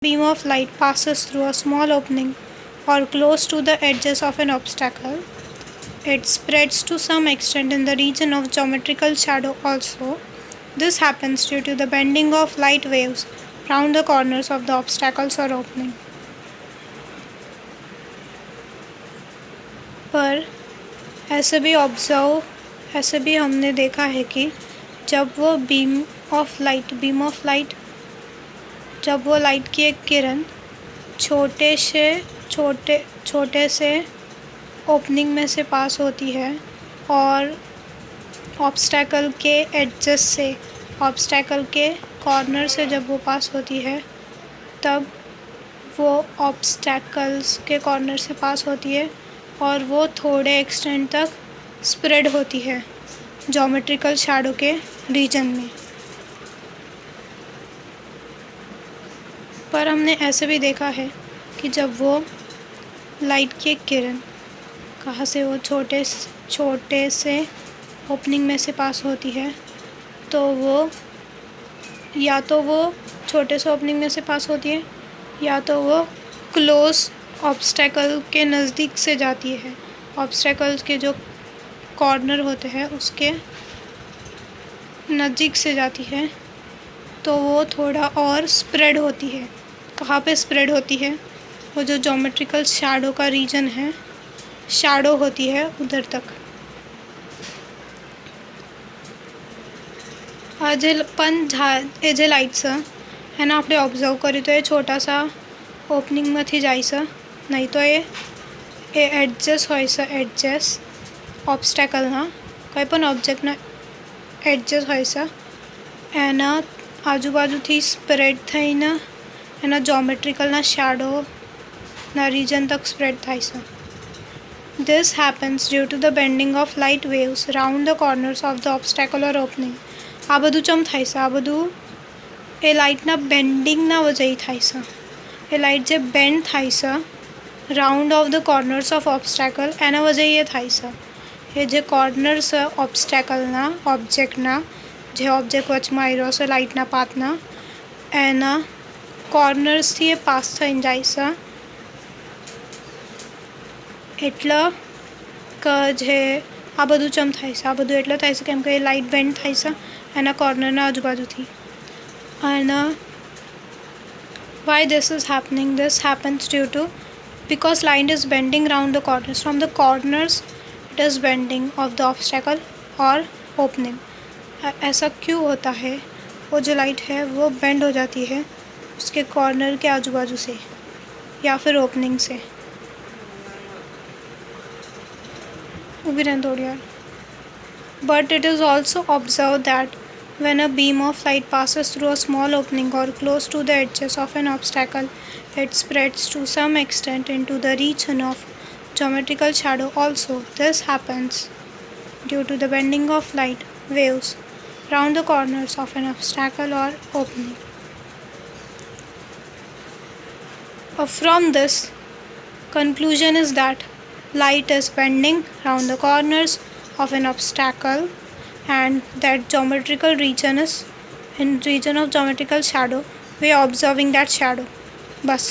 beam of light passes through a small opening or close to the edges of an obstacle, it spreads to some extent in the region of geometrical shadow also. This happens due to the bending of light waves round the corners of the obstacles or opening. पर ऐसे भी हमने देखा है कि जब वो जब वो लाइट की एक किरण छोटे से ओपनिंग में से पास होती है और ऑब्स्टैकल के कॉर्नर से जब वो पास होती है, तब वो ऑब्स्टैकल्स के कॉर्नर से पास होती है और वो थोड़े एक्सटेंट तक स्प्रेड होती है ज्योमेट्रिकल शैडो के रीजन में। पर हमने ऐसे भी देखा है कि जब वो लाइट की एक किरण कहाँ से वो छोटे से ओपनिंग में से पास होती है, तो वो या तो वो छोटे से ओपनिंग में से पास होती है या तो वो क्लोज ऑब्स्टैकल के नज़दीक से जाती है। ऑब्स्टैकल्स के जो कॉर्नर होते हैं उसके नज़दीक से जाती है, तो वो थोड़ा और स्प्रेड होती है। कहाँ पे स्प्रेड होती है? वो जो ज्योमेट्रिकल शैडो का रीजन है, शैडो होती है उधर तक। ए जे लाइट्स એના આપણે ઓબ્ઝર્વ કર્યું તો એ छोटा सा ઓપનિંગમાંથી જાય છે, નહીં તો એ એડજસ હોય છે, ઓબ્સ્ટેકલના કંઈ પણ ઓબ્જેક્ટના એડજસ હોય છે, એના આજુબાજુથી સ્પ્રેડ થઈને એના જ્યોમેટ્રિકલના શેડોના રિજન તક સ્પ્રેડ થાય છે. This happens due to the bending of light waves round the corners of the obstacle or opening. આ બધું ચમ થાય છે? આ બધું એ લાઇટના બેન્ડિંગના વજહી થાય છે. એ લાઇટ જે બેન્ડ થાય છે round of the corners of obstacle, એના વજહી એ થાય છે. એ જે કોર્નર્સ ઓબ્સ્ટેકલના ઓબ્જેક્ટના, જે ઓબ્જેક્ટ વચમાં આવી રહ્યો છે લાઇટના પાથના, એના કોર્નર્સથી એ પાસ થઈને જાય છે. એટલે કે જે આ બધું ચમ થાય છે? આ બધું એટલે થાય છે કેમ કે એ લાઇટ બેન્ડ થાય છે એના કોર્નરના આજુબાજુથી. And why this is happening? This happens because light is bending round the corners. From the corners it is bending of the obstacle or opening. ऐसा क्यों होता है? वो जो लाइट है वो बेंड हो जाती है उसके कॉर्नर के आजू बाजू से या फिर ओपनिंग से. भी रहने थोड़ी यार. But it is also observed that when a beam of light passes through a small opening or close to the edges of an obstacle, it spreads to some extent into the region of geometrical shadow also. This happens due to the bending of light waves round the corners of an obstacle or opening. From this, conclusion is that light is bending round the corners of an obstacle and that geometrical region is in region of geometrical shadow. We are observing that shadow. बस.